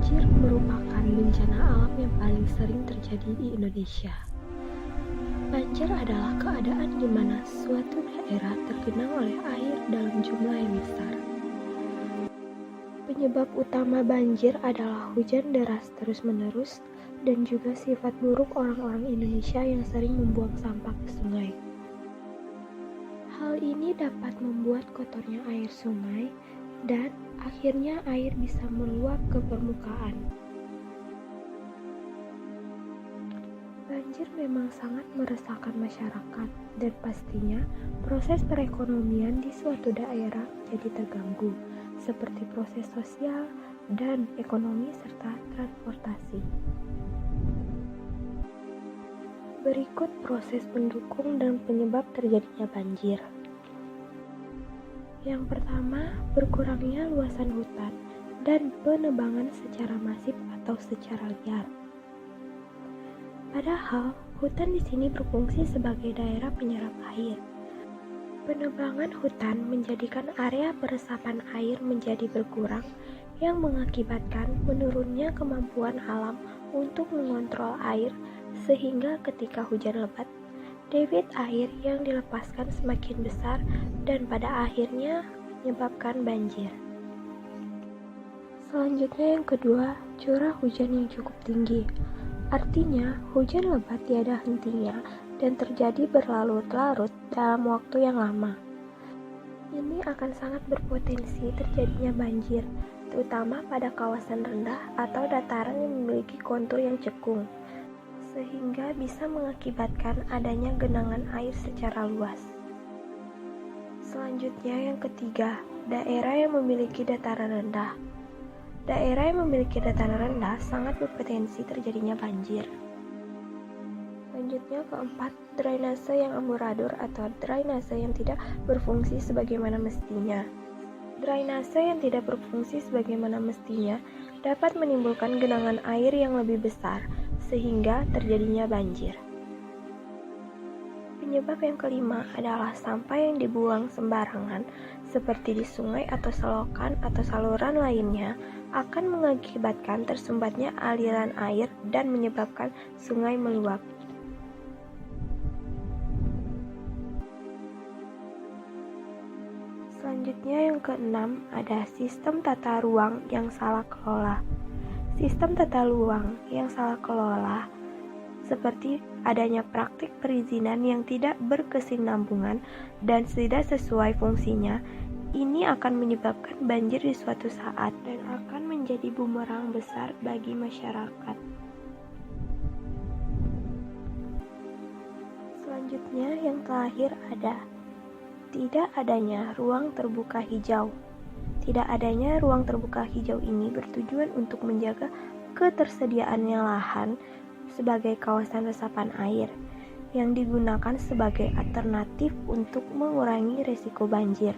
Banjir merupakan bencana alam yang paling sering terjadi di Indonesia. Banjir adalah keadaan di mana suatu daerah tergenang oleh air dalam jumlah yang besar. Penyebab utama banjir adalah hujan deras terus-menerus dan juga sifat buruk orang-orang Indonesia yang sering membuang sampah ke sungai. Hal ini dapat membuat kotornya air sungai dan akhirnya air bisa meluap ke permukaan. Banjir memang sangat meresahkan masyarakat dan pastinya proses perekonomian di suatu daerah jadi terganggu, seperti proses sosial dan ekonomi serta transportasi. Berikut proses pendukung dan penyebab terjadinya banjir. Yang pertama, berkurangnya luasan hutan dan penebangan secara masif atau secara liar. Padahal, hutan di sini berfungsi sebagai daerah penyerap air. Penebangan hutan menjadikan area peresapan air menjadi berkurang yang mengakibatkan menurunnya kemampuan alam untuk mengontrol air sehingga ketika hujan lebat, debit air yang dilepaskan semakin besar dan pada akhirnya menyebabkan banjir. Selanjutnya yang kedua, curah hujan yang cukup tinggi. Artinya, hujan lebat tiada hentinya dan terjadi berlarut-larut dalam waktu yang lama. Ini akan sangat berpotensi terjadinya banjir, terutama pada kawasan rendah atau dataran yang memiliki kontur yang cekung, sehingga bisa mengakibatkan adanya genangan air secara luas. Selanjutnya yang ketiga, daerah yang memiliki dataran rendah. Daerah yang memiliki dataran rendah sangat berpotensi terjadinya banjir. Selanjutnya keempat, drainase yang amburadul atau drainase yang tidak berfungsi sebagaimana mestinya. Drainase yang tidak berfungsi sebagaimana mestinya dapat menimbulkan genangan air yang lebih besar sehingga terjadinya banjir. Penyebab yang kelima adalah sampah yang dibuang sembarangan seperti di sungai atau selokan atau saluran lainnya akan mengakibatkan tersumbatnya aliran air dan menyebabkan sungai meluap. Selanjutnya yang keenam ada sistem tata ruang yang salah kelola. Sistem tata ruang yang salah kelola seperti adanya praktik perizinan yang tidak berkesinambungan dan tidak sesuai fungsinya, ini akan menyebabkan banjir di suatu saat dan akan menjadi bumerang besar bagi masyarakat. Selanjutnya yang terakhir ada tidak adanya ruang terbuka hijau. Tidak adanya ruang terbuka hijau ini bertujuan untuk menjaga ketersediaannya lahan sebagai kawasan resapan air yang digunakan sebagai alternatif untuk mengurangi risiko banjir.